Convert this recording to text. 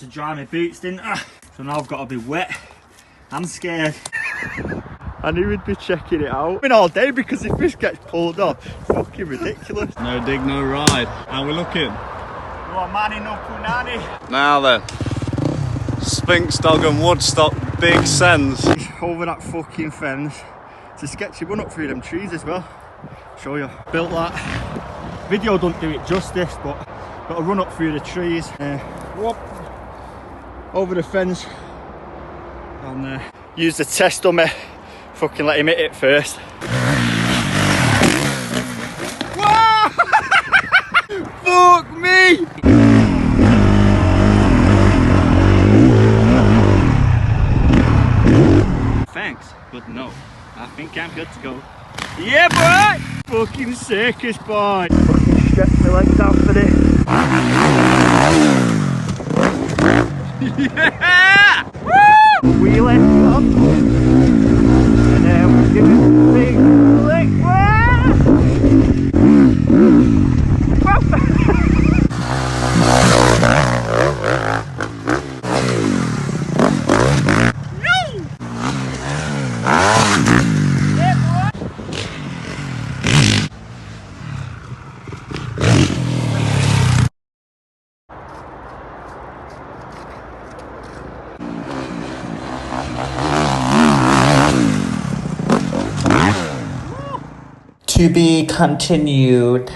dry my boots, didn't I? So now I've got to be wet. I'm scared. I knew we'd be checking it out. I've been all day because if this gets pulled off, it's fucking ridiculous. No dig, no ride. How we looking? Oh, manny no punani. Now then, Spinks dog and Woodstock big sends. Over that fucking fence. It's a sketchy one up through them trees as well. Show you. Built that. Video don't do it justice, but got to run up through the trees. Whoop. Over the fence. And use the test dummy. Fucking let him hit it first. Whoa! Fuck me! Thanks, but no. I think I'm good to go. Yeah, boy! Fucking circus boy. Fucking stretch my legs out for this. Yeah! Woo! Wheelie up. And give it a big lick. To be continued.